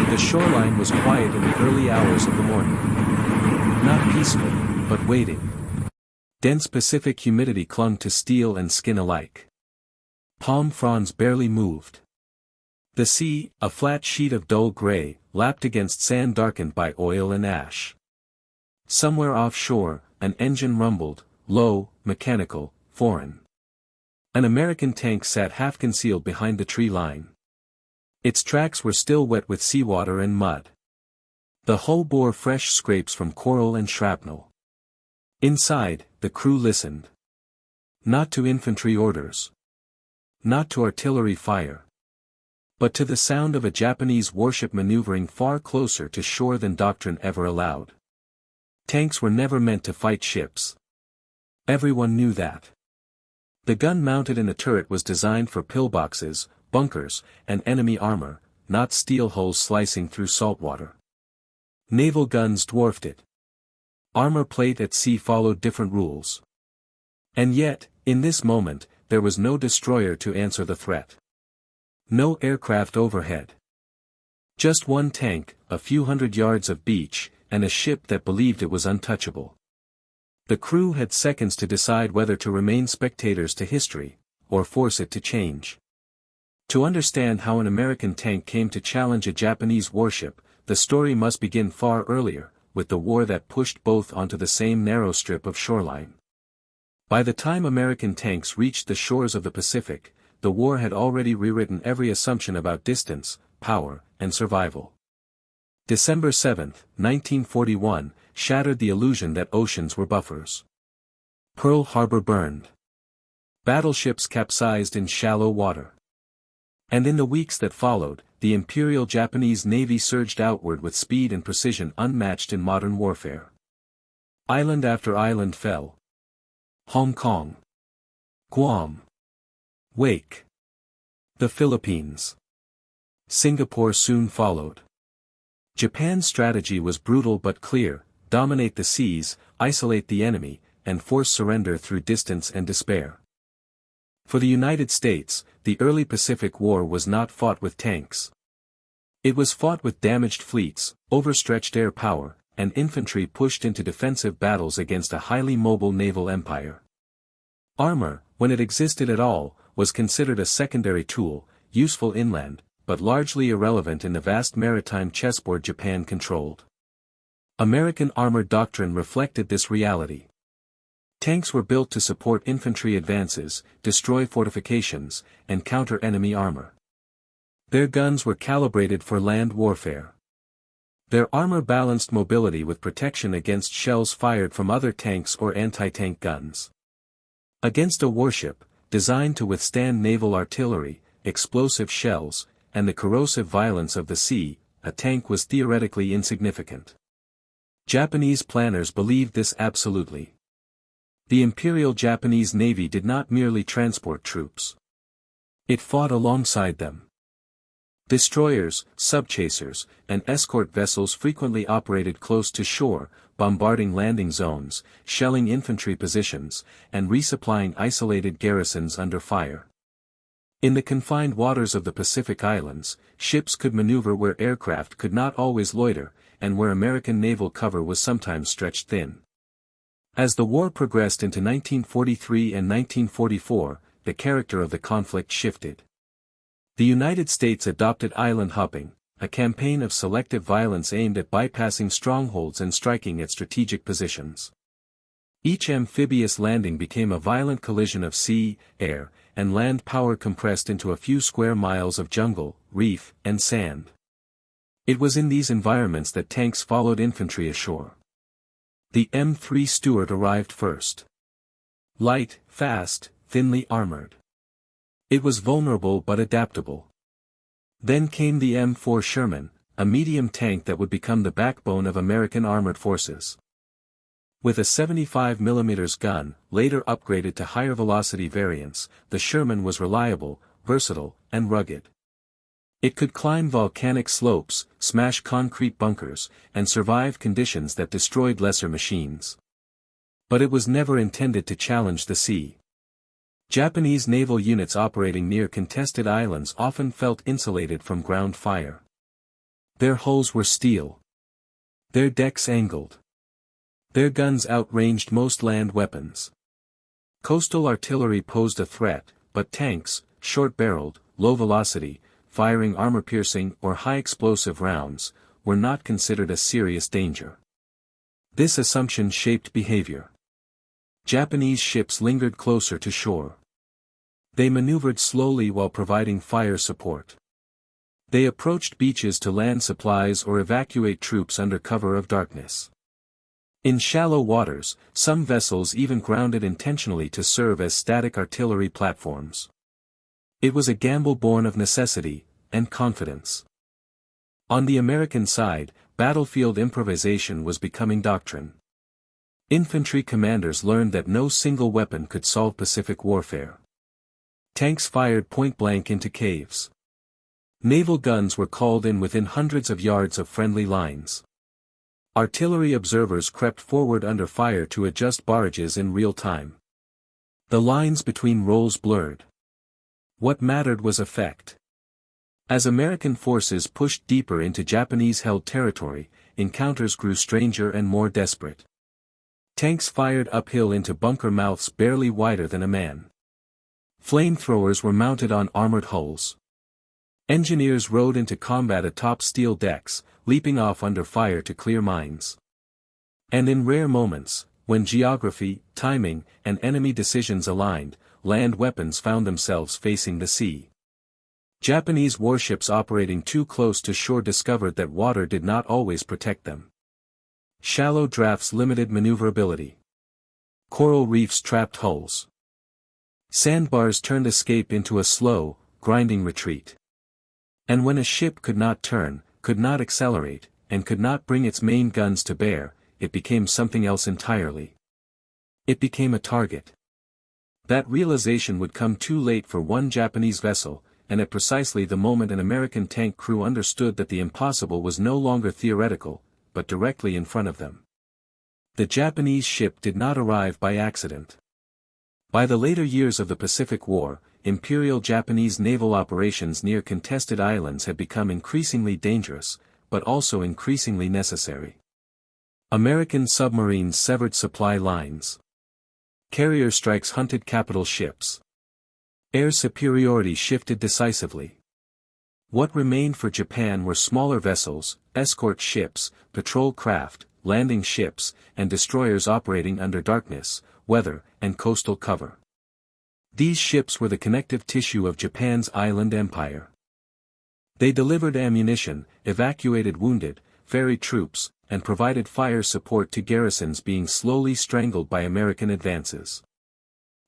The shoreline was quiet in the early hours of the morning. Not peaceful, but waiting. Dense Pacific humidity clung to steel and skin alike. Palm fronds barely moved. The sea, a flat sheet of dull gray, lapped against sand darkened by oil and ash. Somewhere offshore, an engine rumbled, low, mechanical, foreign. An American tank sat half-concealed behind the tree line. Its tracks were still wet with seawater and mud. The hull bore fresh scrapes from coral and shrapnel. Inside, the crew listened. Not to infantry orders. Not to artillery fire. But to the sound of a Japanese warship maneuvering far closer to shore than doctrine ever allowed. Tanks were never meant to fight ships. Everyone knew that. The gun mounted in a turret was designed for pillboxes, bunkers, and enemy armor, not steel hulls slicing through saltwater. Naval guns dwarfed it. Armor plate at sea followed different rules. And yet, in this moment, there was no destroyer to answer the threat. No aircraft overhead. Just one tank, a few hundred yards of beach, and a ship that believed it was untouchable. The crew had seconds to decide whether to remain spectators to history, or force it to change. To understand how an American tank came to challenge a Japanese warship, the story must begin far earlier, with the war that pushed both onto the same narrow strip of shoreline. By the time American tanks reached the shores of the Pacific, the war had already rewritten every assumption about distance, power, and survival. December 7, 1941, shattered the illusion that oceans were buffers. Pearl Harbor burned. Battleships capsized in shallow water. And in the weeks that followed, the Imperial Japanese Navy surged outward with speed and precision unmatched in modern warfare. Island after island fell. Hong Kong. Guam. Wake. The Philippines. Singapore soon followed. Japan's strategy was brutal but clear: dominate the seas, isolate the enemy, and force surrender through distance and despair. For the United States, the early Pacific War was not fought with tanks. It was fought with damaged fleets, overstretched air power, and infantry pushed into defensive battles against a highly mobile naval empire. Armor, when it existed at all, was considered a secondary tool, useful inland, but largely irrelevant in the vast maritime chessboard Japan controlled. American armor doctrine reflected this reality. Tanks were built to support infantry advances, destroy fortifications, and counter enemy armor. Their guns were calibrated for land warfare. Their armor balanced mobility with protection against shells fired from other tanks or anti-tank guns. Against a warship, designed to withstand naval artillery, explosive shells, and the corrosive violence of the sea, a tank was theoretically insignificant. Japanese planners believed this absolutely. The Imperial Japanese Navy did not merely transport troops. It fought alongside them. Destroyers, subchasers, and escort vessels frequently operated close to shore, bombarding landing zones, shelling infantry positions, and resupplying isolated garrisons under fire. In the confined waters of the Pacific Islands, ships could maneuver where aircraft could not always loiter, and where American naval cover was sometimes stretched thin. As the war progressed into 1943 and 1944, the character of the conflict shifted. The United States adopted island hopping, a campaign of selective violence aimed at bypassing strongholds and striking at strategic positions. Each amphibious landing became a violent collision of sea, air, and land power compressed into a few square miles of jungle, reef, and sand. It was in these environments that tanks followed infantry ashore. The M3 Stuart arrived first. Light, fast, thinly armored. It was vulnerable but adaptable. Then came the M4 Sherman, a medium tank that would become the backbone of American armored forces. With a 75mm gun, later upgraded to higher velocity variants, the Sherman was reliable, versatile, and rugged. It could climb volcanic slopes, smash concrete bunkers, and survive conditions that destroyed lesser machines. But it was never intended to challenge the sea. Japanese naval units operating near contested islands often felt insulated from ground fire. Their hulls were steel. Their decks angled. Their guns outranged most land weapons. Coastal artillery posed a threat, but tanks, short-barreled, low-velocity, firing armor-piercing or high-explosive rounds, were not considered a serious danger. This assumption shaped behavior. Japanese ships lingered closer to shore. They maneuvered slowly while providing fire support. They approached beaches to land supplies or evacuate troops under cover of darkness. In shallow waters, some vessels even grounded intentionally to serve as static artillery platforms. It was a gamble born of necessity and confidence. On the American side, battlefield improvisation was becoming doctrine. Infantry commanders learned that no single weapon could solve Pacific warfare. Tanks fired point-blank into caves. Naval guns were called in within hundreds of yards of friendly lines. Artillery observers crept forward under fire to adjust barrages in real time. The lines between roles blurred. What mattered was effect. As American forces pushed deeper into Japanese-held territory, encounters grew stranger and more desperate. Tanks fired uphill into bunker mouths barely wider than a man. Flamethrowers were mounted on armored hulls. Engineers rode into combat atop steel decks, leaping off under fire to clear mines. And in rare moments, when geography, timing, and enemy decisions aligned, land weapons found themselves facing the sea. Japanese warships operating too close to shore discovered that water did not always protect them. Shallow drafts limited maneuverability. Coral reefs trapped hulls. Sandbars turned escape into a slow, grinding retreat. And when a ship could not turn, could not accelerate, and could not bring its main guns to bear, it became something else entirely. It became a target. That realization would come too late for one Japanese vessel, and at precisely the moment an American tank crew understood that the impossible was no longer theoretical, but directly in front of them. The Japanese ship did not arrive by accident. By the later years of the Pacific War, Imperial Japanese naval operations near contested islands had become increasingly dangerous, but also increasingly necessary. American submarines severed supply lines. Carrier strikes hunted capital ships. Air superiority shifted decisively. What remained for Japan were smaller vessels, escort ships, patrol craft, landing ships, and destroyers operating under darkness, weather, and coastal cover. These ships were the connective tissue of Japan's island empire. They delivered ammunition, evacuated wounded, ferried troops, and provided fire support to garrisons being slowly strangled by American advances.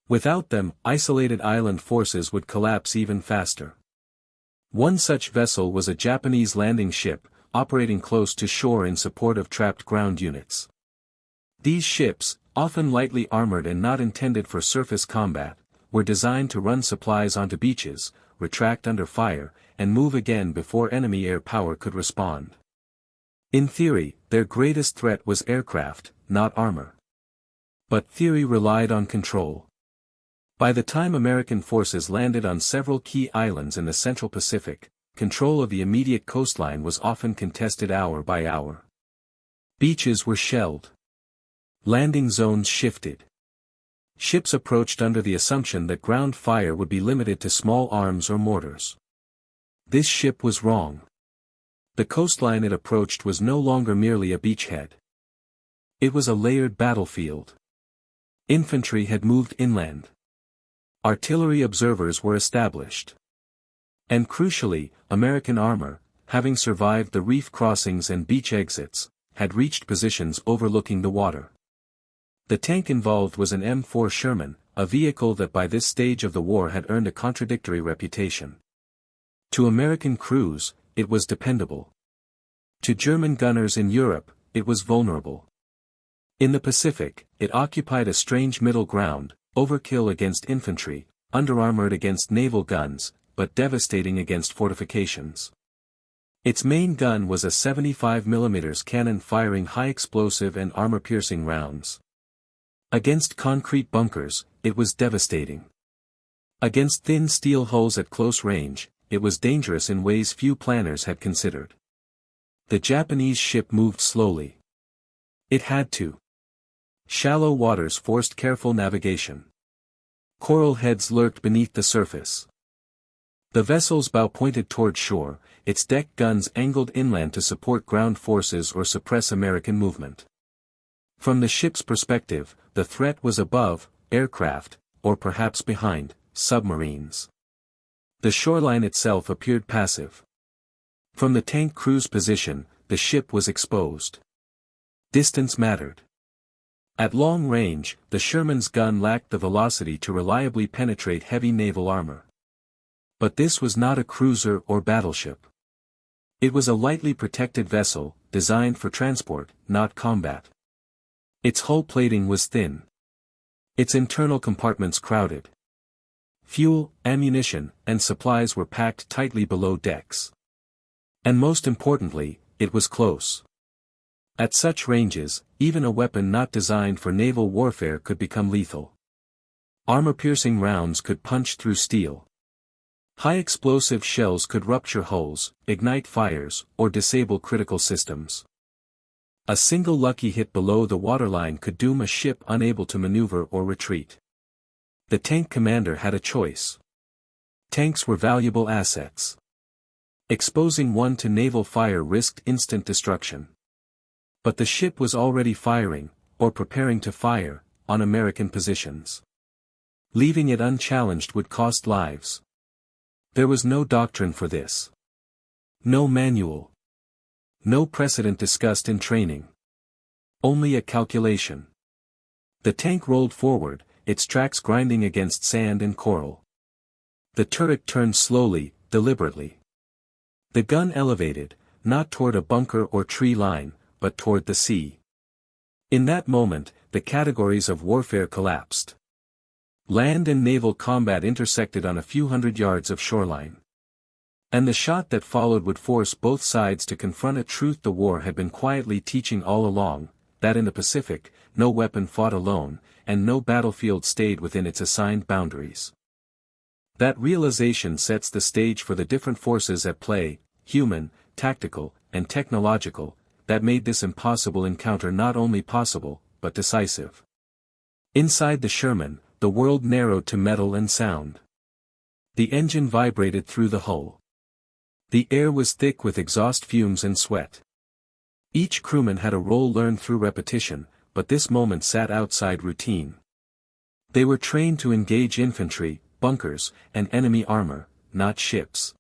Without them, isolated island forces would collapse even faster. One such vessel was a Japanese landing ship, operating close to shore in support of trapped ground units. These ships, often lightly armored and not intended for surface combat, were designed to run supplies onto beaches, retract under fire, and move again before enemy air power could respond. In theory, their greatest threat was aircraft, not armor. But theory relied on control. By the time American forces landed on several key islands in the Central Pacific, control of the immediate coastline was often contested hour by hour. Beaches were shelled. Landing zones shifted. Ships approached under the assumption that ground fire would be limited to small arms or mortars. This ship was wrong. The coastline it approached was no longer merely a beachhead. It was a layered battlefield. Infantry had moved inland. Artillery observers were established. And crucially, American armor, having survived the reef crossings and beach exits, had reached positions overlooking the water. The tank involved was an M4 Sherman, a vehicle that by this stage of the war had earned a contradictory reputation. To American crews, it was dependable. To German gunners in Europe, it was vulnerable. In the Pacific, it occupied a strange middle ground, overkill against infantry, underarmored against naval guns, but devastating against fortifications. Its main gun was a 75 mm cannon firing high-explosive and armor-piercing rounds. Against concrete bunkers, it was devastating. Against thin steel hulls at close range, it was dangerous in ways few planners had considered. The Japanese ship moved slowly. It had to. Shallow waters forced careful navigation. Coral heads lurked beneath the surface. The vessel's bow pointed toward shore, its deck guns angled inland to support ground forces or suppress American movement. From the ship's perspective, the threat was above, aircraft, or perhaps behind, submarines. The shoreline itself appeared passive. From the tank crew's position, the ship was exposed. Distance mattered. At long range, the Sherman's gun lacked the velocity to reliably penetrate heavy naval armor. But this was not a cruiser or battleship. It was a lightly protected vessel, designed for transport, not combat. Its hull plating was thin. Its internal compartments crowded. Fuel, ammunition, and supplies were packed tightly below decks. And most importantly, it was close. At such ranges, even a weapon not designed for naval warfare could become lethal. Armor-piercing rounds could punch through steel. High-explosive shells could rupture hulls, ignite fires, or disable critical systems. A single lucky hit below the waterline could doom a ship unable to maneuver or retreat. The tank commander had a choice. Tanks were valuable assets. Exposing one to naval fire risked instant destruction. But the ship was already firing, or preparing to fire, on American positions. Leaving it unchallenged would cost lives. There was no doctrine for this. No manual. No precedent discussed in training. Only a calculation. The tank rolled forward, its tracks grinding against sand and coral. The turret turned slowly, deliberately. The gun elevated, not toward a bunker or tree line, but toward the sea. In that moment, the categories of warfare collapsed. Land and naval combat intersected on a few hundred yards of shoreline. And the shot that followed would force both sides to confront a truth the war had been quietly teaching all along, that in the Pacific, no weapon fought alone, and no battlefield stayed within its assigned boundaries. That realization sets the stage for the different forces at play, human, tactical, and technological, that made this impossible encounter not only possible, but decisive. Inside the Sherman, the world narrowed to metal and sound. The engine vibrated through the hull. The air was thick with exhaust fumes and sweat. Each crewman had a role learned through repetition, but this moment sat outside routine. They were trained to engage infantry, bunkers, and enemy armor, not ships.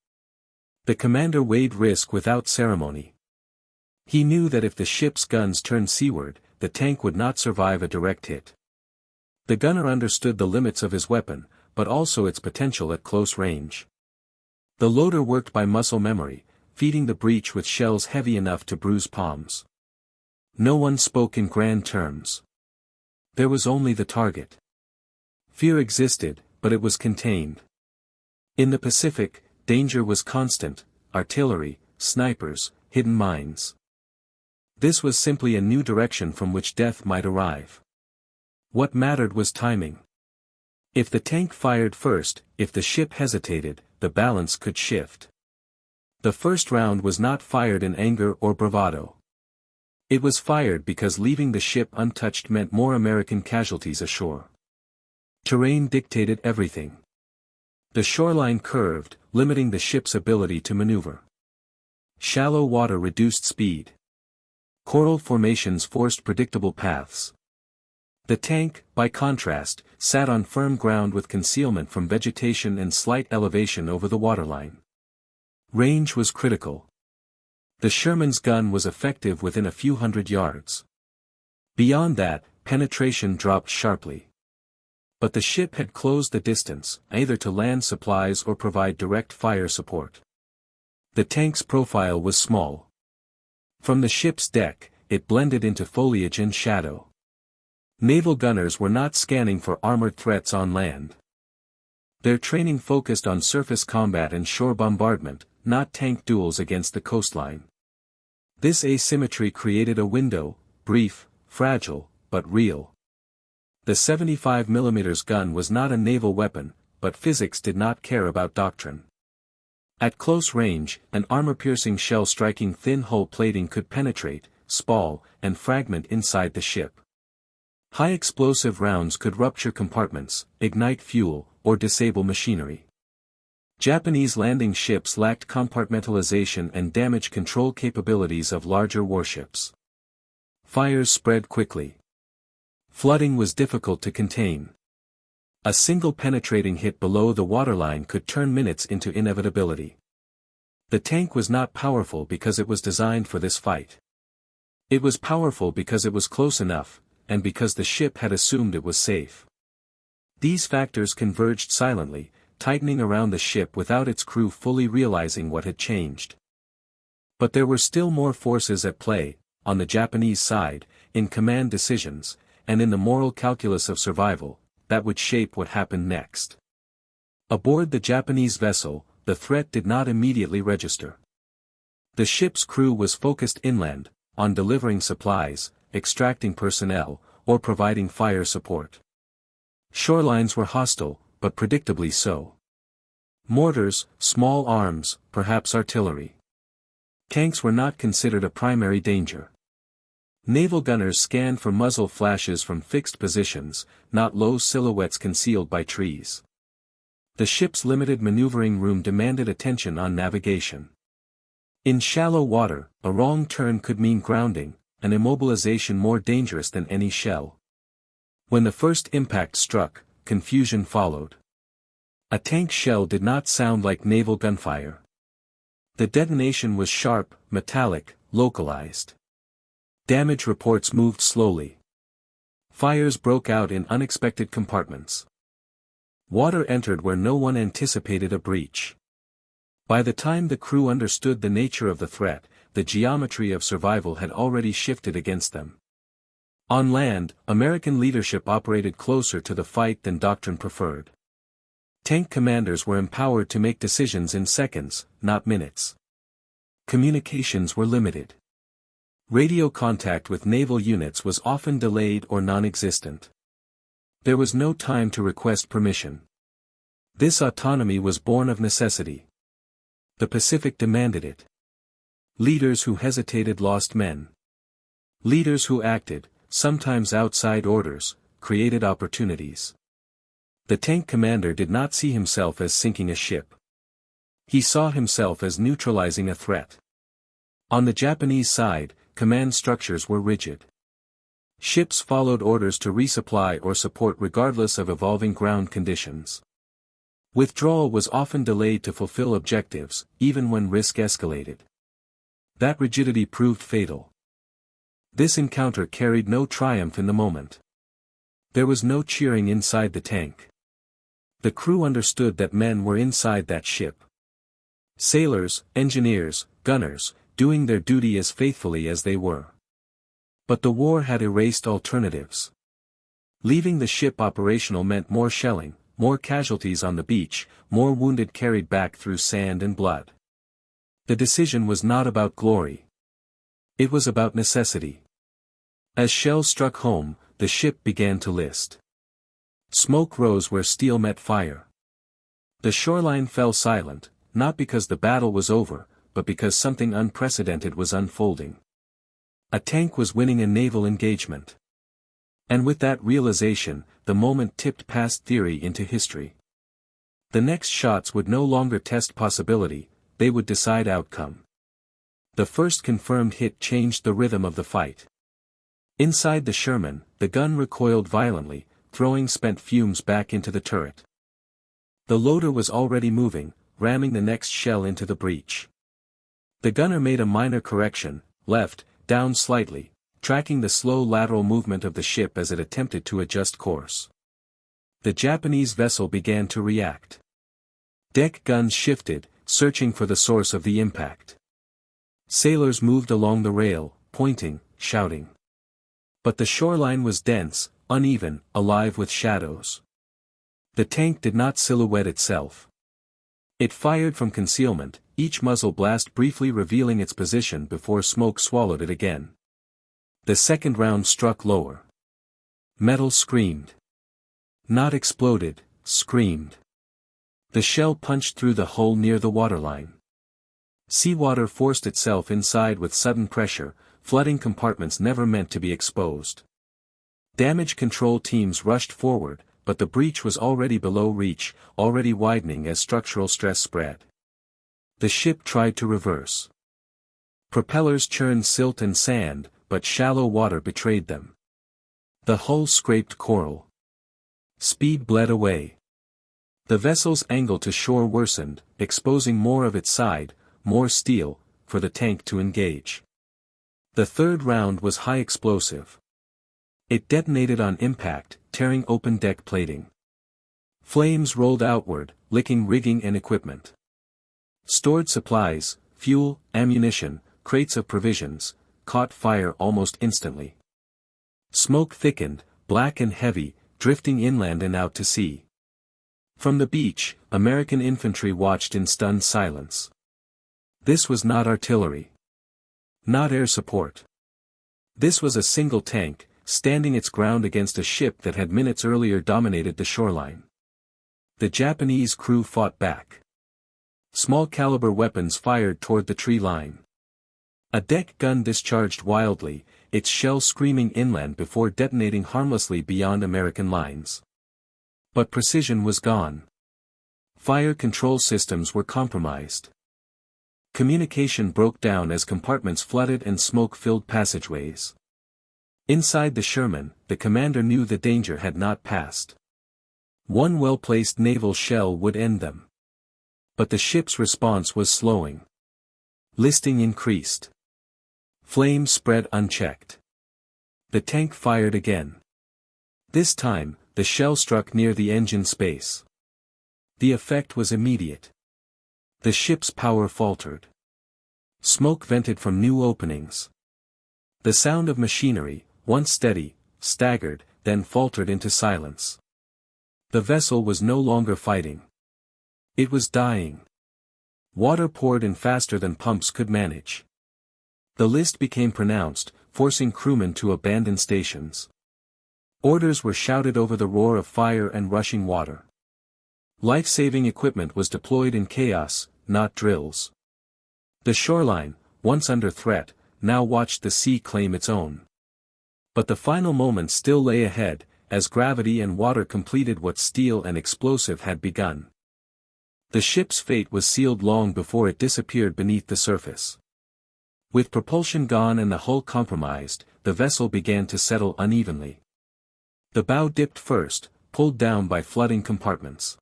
The commander weighed risk without ceremony. He knew that if the ship's guns turned seaward, the tank would not survive a direct hit. The gunner understood the limits of his weapon, but also its potential at close range. The loader worked by muscle memory, feeding the breech with shells heavy enough to bruise palms. No one spoke in grand terms. There was only the target. Fear existed, but it was contained. In the Pacific, danger was constant: artillery, snipers, hidden mines. This was simply a new direction from which death might arrive. What mattered was timing. If the tank fired first, if the ship hesitated, the balance could shift. The first round was not fired in anger or bravado. It was fired because leaving the ship untouched meant more American casualties ashore. Terrain dictated everything. The shoreline curved, limiting the ship's ability to maneuver. Shallow water reduced speed. Coral formations forced predictable paths. The tank, by contrast, sat on firm ground with concealment from vegetation and slight elevation over the waterline. Range was critical. The Sherman's gun was effective within a few hundred yards. Beyond that, penetration dropped sharply. But the ship had closed the distance, either to land supplies or provide direct fire support. The tank's profile was small. From the ship's deck, it blended into foliage and shadow. Naval gunners were not scanning for armored threats on land. Their training focused on surface combat and shore bombardment, not tank duels against the coastline. This asymmetry created a window, brief, fragile, but real. The 75mm gun was not a naval weapon, but physics did not care about doctrine. At close range, an armor-piercing shell striking thin hull plating could penetrate, spall, and fragment inside the ship. High explosive rounds could rupture compartments, ignite fuel, or disable machinery. Japanese landing ships lacked compartmentalization and damage control capabilities of larger warships. Fires spread quickly. Flooding was difficult to contain. A single penetrating hit below the waterline could turn minutes into inevitability. The tank was not powerful because it was designed for this fight. It was powerful because it was close enough, and because the ship had assumed it was safe. These factors converged silently, tightening around the ship without its crew fully realizing what had changed. But there were still more forces at play, on the Japanese side, in command decisions, and in the moral calculus of survival, that would shape what happened next. Aboard the Japanese vessel, the threat did not immediately register. The ship's crew was focused inland, on delivering supplies, extracting personnel, or providing fire support. Shorelines were hostile, but predictably so. Mortars, small arms, perhaps artillery. Tanks were not considered a primary danger. Naval gunners scanned for muzzle flashes from fixed positions, not low silhouettes concealed by trees. The ship's limited maneuvering room demanded attention on navigation. In shallow water, a wrong turn could mean grounding, an immobilization more dangerous than any shell. When the first impact struck, confusion followed. A tank shell did not sound like naval gunfire. The detonation was sharp, metallic, localized. Damage reports moved slowly. Fires broke out in unexpected compartments. Water entered where no one anticipated a breach. By the time the crew understood the nature of the threat, the geometry of survival had already shifted against them. On land, American leadership operated closer to the fight than doctrine preferred. Tank commanders were empowered to make decisions in seconds, not minutes. Communications were limited. Radio contact with naval units was often delayed or non-existent. There was no time to request permission. This autonomy was born of necessity. The Pacific demanded it. Leaders who hesitated lost men. Leaders who acted, sometimes outside orders, created opportunities. The tank commander did not see himself as sinking a ship. He saw himself as neutralizing a threat. On the Japanese side, command structures were rigid. Ships followed orders to resupply or support regardless of evolving ground conditions. Withdrawal was often delayed to fulfill objectives, even when risk escalated. That rigidity proved fatal. This encounter carried no triumph in the moment. There was no cheering inside the tank. The crew understood that men were inside that ship. Sailors, engineers, gunners, doing their duty as faithfully as they were. But the war had erased alternatives. Leaving the ship operational meant more shelling, more casualties on the beach, more wounded carried back through sand and blood. The decision was not about glory. It was about necessity. As shells struck home, the ship began to list. Smoke rose where steel met fire. The shoreline fell silent, not because the battle was over, but because something unprecedented was unfolding. A tank was winning a naval engagement. And with that realization, the moment tipped past theory into history. The next shots would no longer test possibility, they would decide outcome. The first confirmed hit changed the rhythm of the fight. Inside the Sherman, the gun recoiled violently, throwing spent fumes back into the turret. The loader was already moving, ramming the next shell into the breach. The gunner made a minor correction, left, down slightly, tracking the slow lateral movement of the ship as it attempted to adjust course. The Japanese vessel began to react. Deck guns shifted, searching for the source of the impact. Sailors moved along the rail, pointing, shouting. But the shoreline was dense, uneven, alive with shadows. The tank did not silhouette itself. It fired from concealment, each muzzle blast briefly revealing its position before smoke swallowed it again. The second round struck lower. Metal screamed. Not exploded, screamed. The shell punched through the hole near the waterline. Seawater forced itself inside with sudden pressure, flooding compartments never meant to be exposed. Damage control teams rushed forward, but the breach was already below reach, already widening as structural stress spread. The ship tried to reverse. Propellers churned silt and sand, but shallow water betrayed them. The hull scraped coral. Speed bled away. The vessel's angle to shore worsened, exposing more of its side, more steel, for the tank to engage. The third round was high explosive. It detonated on impact, tearing open deck plating. Flames rolled outward, licking rigging and equipment. Stored supplies, fuel, ammunition, crates of provisions, caught fire almost instantly. Smoke thickened, black and heavy, drifting inland and out to sea. From the beach, American infantry watched in stunned silence. This was not artillery. Not air support. This was a single tank, standing its ground against a ship that had minutes earlier dominated the shoreline. The Japanese crew fought back. Small-caliber weapons fired toward the tree line. A deck gun discharged wildly, its shell screaming inland before detonating harmlessly beyond American lines. But precision was gone. Fire control systems were compromised. Communication broke down as compartments flooded and smoke filled passageways. Inside the Sherman, the commander knew the danger had not passed. One well-placed naval shell would end them. But the ship's response was slowing. Listing increased. Flames spread unchecked. The tank fired again. This time, the shell struck near the engine space. The effect was immediate. The ship's power faltered. Smoke vented from new openings. The sound of machinery, once steady, staggered, then faltered into silence. The vessel was no longer fighting. It was dying. Water poured in faster than pumps could manage. The list became pronounced, forcing crewmen to abandon stations. Orders were shouted over the roar of fire and rushing water. Life-saving equipment was deployed in chaos, not drills. The shoreline, once under threat, now watched the sea claim its own. But the final moment still lay ahead, as gravity and water completed what steel and explosive had begun. The ship's fate was sealed long before it disappeared beneath the surface. With propulsion gone and the hull compromised, the vessel began to settle unevenly. The bow dipped first, pulled down by flooding compartments.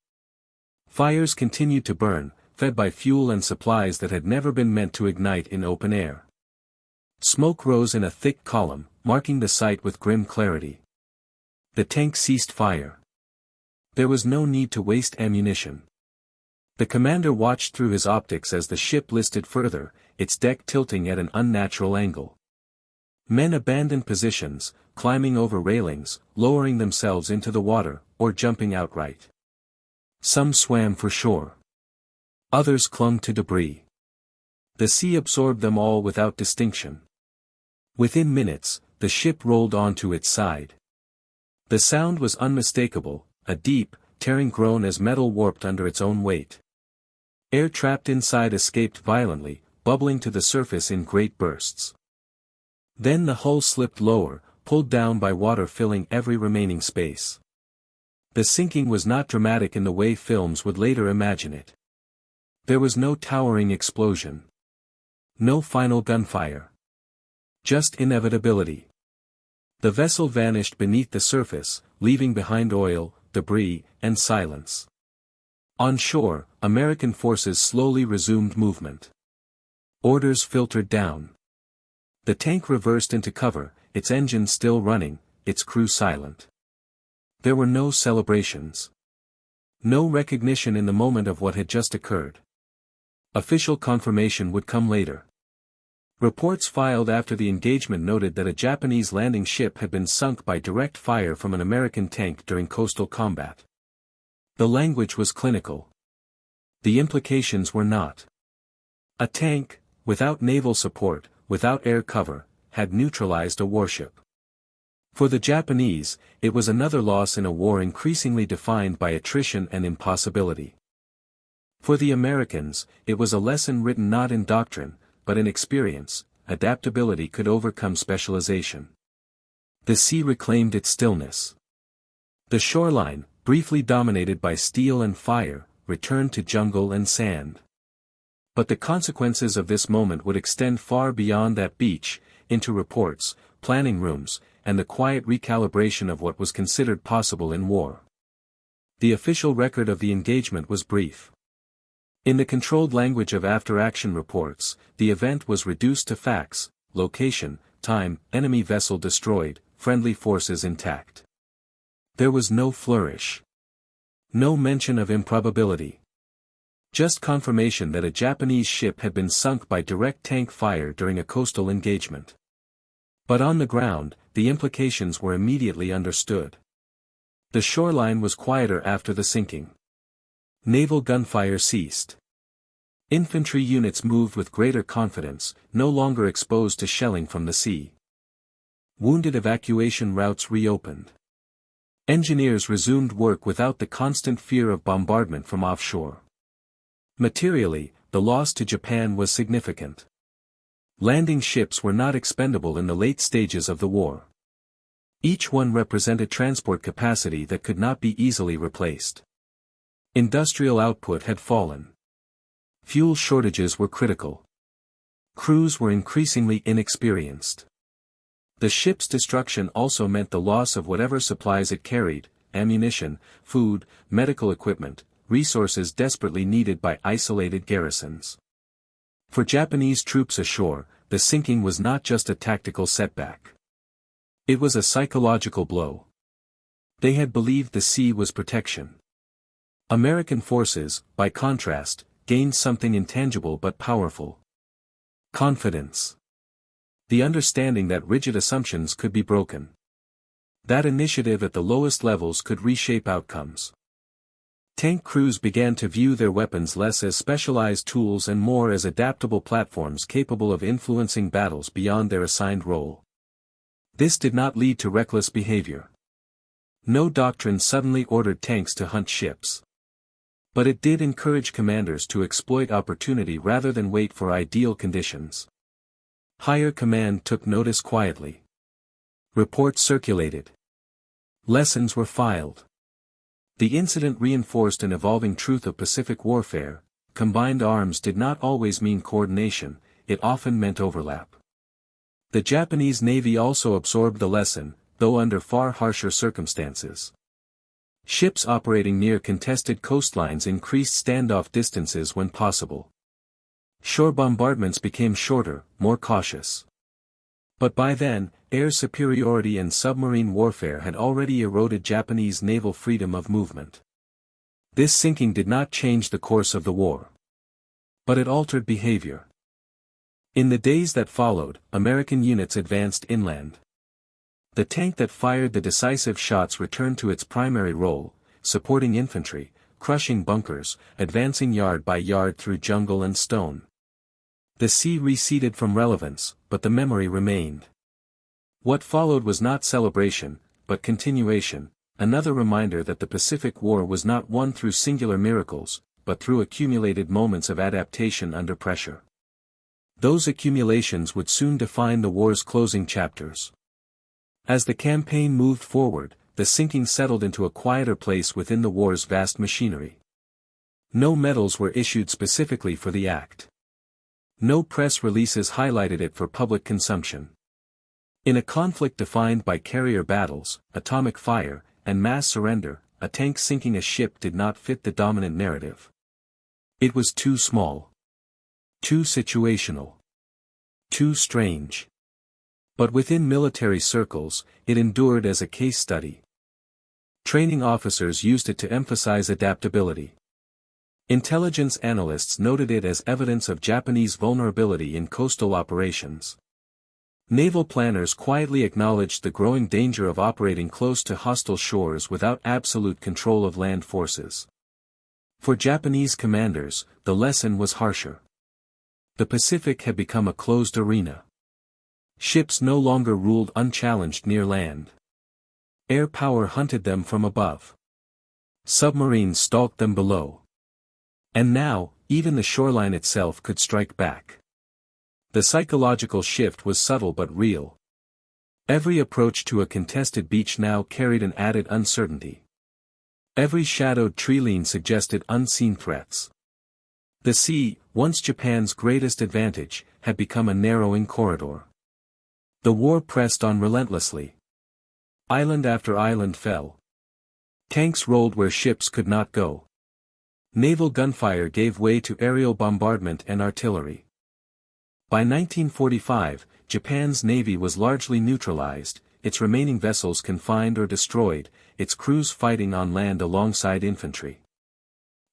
Fires continued to burn, fed by fuel and supplies that had never been meant to ignite in open air. Smoke rose in a thick column, marking the sight with grim clarity. The tank ceased fire. There was no need to waste ammunition. The commander watched through his optics as the ship listed further, its deck tilting at an unnatural angle. Men abandoned positions, climbing over railings, lowering themselves into the water, or jumping outright. Some swam for shore. Others clung to debris. The sea absorbed them all without distinction. Within minutes, the ship rolled onto its side. The sound was unmistakable, a deep, tearing groan as metal warped under its own weight. Air trapped inside escaped violently, bubbling to the surface in great bursts. Then the hull slipped lower, pulled down by water filling every remaining space. The sinking was not dramatic in the way films would later imagine it. There was no towering explosion. No final gunfire. Just inevitability. The vessel vanished beneath the surface, leaving behind oil, debris, and silence. On shore, American forces slowly resumed movement. Orders filtered down. The tank reversed into cover, its engines still running, its crew silent. There were no celebrations. No recognition in the moment of what had just occurred. Official confirmation would come later. Reports filed after the engagement noted that a Japanese landing ship had been sunk by direct fire from an American tank during coastal combat. The language was clinical. The implications were not. A tank, without naval support, without air cover, had neutralized a warship. For the Japanese, it was another loss in a war increasingly defined by attrition and impossibility. For the Americans, it was a lesson written not in doctrine, but in experience. Adaptability could overcome specialization. The sea reclaimed its stillness. The shoreline, briefly dominated by steel and fire, returned to jungle and sand. But the consequences of this moment would extend far beyond that beach, into reports, planning rooms, and the quiet recalibration of what was considered possible in war. The official record of the engagement was brief. In the controlled language of after-action reports, the event was reduced to facts: location, time, enemy vessel destroyed, friendly forces intact. There was no flourish. No mention of improbability. Just confirmation that a Japanese ship had been sunk by direct tank fire during a coastal engagement. But on the ground, the implications were immediately understood. The shoreline was quieter after the sinking. Naval gunfire ceased. Infantry units moved with greater confidence, no longer exposed to shelling from the sea. Wounded evacuation routes reopened. Engineers resumed work without the constant fear of bombardment from offshore. Materially, the loss to Japan was significant. Landing ships were not expendable in the late stages of the war. Each one represented transport capacity that could not be easily replaced. Industrial output had fallen. Fuel shortages were critical. Crews were increasingly inexperienced. The ship's destruction also meant the loss of whatever supplies it carried: ammunition, food, medical equipment, resources desperately needed by isolated garrisons. For Japanese troops ashore, the sinking was not just a tactical setback. It was a psychological blow. They had believed the sea was protection. American forces, by contrast, gained something intangible but powerful: confidence. The understanding that rigid assumptions could be broken. That initiative at the lowest levels could reshape outcomes. Tank crews began to view their weapons less as specialized tools and more as adaptable platforms capable of influencing battles beyond their assigned role. This did not lead to reckless behavior. No doctrine suddenly ordered tanks to hunt ships. But it did encourage commanders to exploit opportunity rather than wait for ideal conditions. Higher command took notice quietly. Reports circulated. Lessons were filed. The incident reinforced an evolving truth of Pacific warfare: combined arms did not always mean coordination, it often meant overlap. The Japanese Navy also absorbed the lesson, though under far harsher circumstances. Ships operating near contested coastlines increased standoff distances when possible. Shore bombardments became shorter, more cautious. But by then, air superiority and submarine warfare had already eroded Japanese naval freedom of movement. This sinking did not change the course of the war. But it altered behavior. In the days that followed, American units advanced inland. The tank that fired the decisive shots returned to its primary role, supporting infantry, crushing bunkers, advancing yard by yard through jungle and stone. The sea receded from relevance, but the memory remained. What followed was not celebration, but continuation, another reminder that the Pacific War was not won through singular miracles, but through accumulated moments of adaptation under pressure. Those accumulations would soon define the war's closing chapters. As the campaign moved forward, the sinking settled into a quieter place within the war's vast machinery. No medals were issued specifically for the act. No press releases highlighted it for public consumption. In a conflict defined by carrier battles, atomic fire, and mass surrender, a tank sinking a ship did not fit the dominant narrative. It was too small. Too situational. Too strange. But within military circles, it endured as a case study. Training officers used it to emphasize adaptability. Intelligence analysts noted it as evidence of Japanese vulnerability in coastal operations. Naval planners quietly acknowledged the growing danger of operating close to hostile shores without absolute control of land forces. For Japanese commanders, the lesson was harsher. The Pacific had become a closed arena. Ships no longer ruled unchallenged near land. Air power hunted them from above. Submarines stalked them below. And now, even the shoreline itself could strike back. The psychological shift was subtle but real. Every approach to a contested beach now carried an added uncertainty. Every shadowed treeline suggested unseen threats. The sea, once Japan's greatest advantage, had become a narrowing corridor. The war pressed on relentlessly. Island after island fell. Tanks rolled where ships could not go. Naval gunfire gave way to aerial bombardment and artillery. By 1945, Japan's navy was largely neutralized, its remaining vessels confined or destroyed, its crews fighting on land alongside infantry.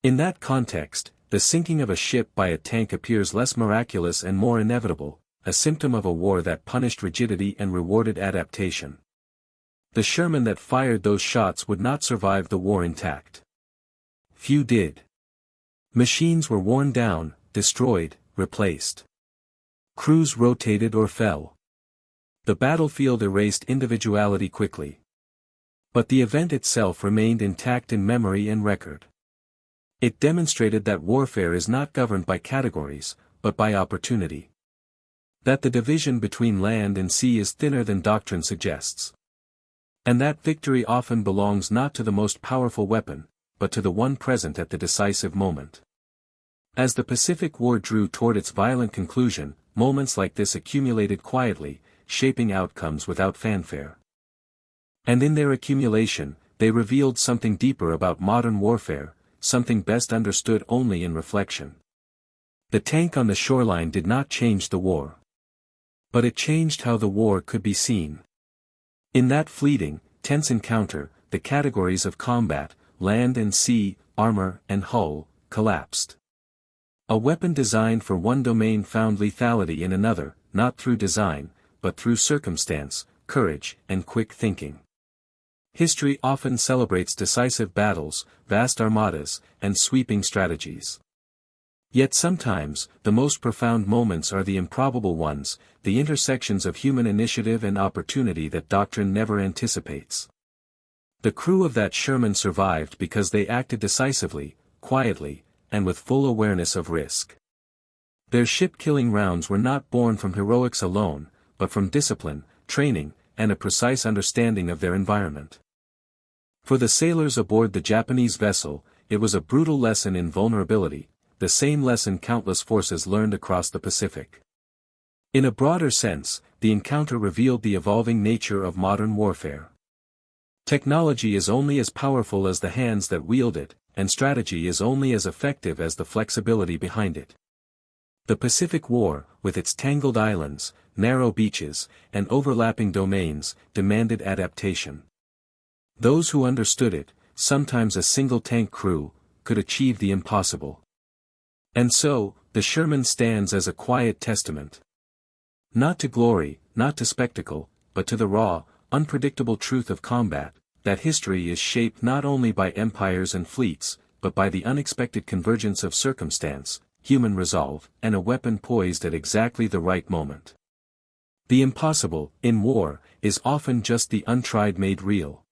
In that context, the sinking of a ship by a tank appears less miraculous and more inevitable, a symptom of a war that punished rigidity and rewarded adaptation. The Sherman that fired those shots would not survive the war intact. Few did. Machines were worn down, destroyed, replaced. Crews rotated or fell. The battlefield erased individuality quickly. But the event itself remained intact in memory and record. It demonstrated that warfare is not governed by categories, but by opportunity. That the division between land and sea is thinner than doctrine suggests. And that victory often belongs not to the most powerful weapon, but to the one present at the decisive moment. As the Pacific War drew toward its violent conclusion, moments like this accumulated quietly, shaping outcomes without fanfare. And in their accumulation, they revealed something deeper about modern warfare, something best understood only in reflection. The tank on the shoreline did not change the war. But it changed how the war could be seen. In that fleeting, tense encounter, the categories of combat, land and sea, armor and hull, collapsed. A weapon designed for one domain found lethality in another, not through design, but through circumstance, courage, and quick thinking. History often celebrates decisive battles, vast armadas, and sweeping strategies. Yet sometimes, the most profound moments are the improbable ones, the intersections of human initiative and opportunity that doctrine never anticipates. The crew of that Sherman survived because they acted decisively, quietly, and with full awareness of risk. Their ship-killing rounds were not born from heroics alone, but from discipline, training, and a precise understanding of their environment. For the sailors aboard the Japanese vessel, it was a brutal lesson in vulnerability, the same lesson countless forces learned across the Pacific. In a broader sense, the encounter revealed the evolving nature of modern warfare. Technology is only as powerful as the hands that wield it, and strategy is only as effective as the flexibility behind it. The Pacific War, with its tangled islands, narrow beaches, and overlapping domains, demanded adaptation. Those who understood it, sometimes a single tank crew, could achieve the impossible. And so, the Sherman stands as a quiet testament. Not to glory, not to spectacle, but to the raw, unpredictable truth of combat, that history is shaped not only by empires and fleets, but by the unexpected convergence of circumstance, human resolve, and a weapon poised at exactly the right moment. The impossible, in war, is often just the untried made real.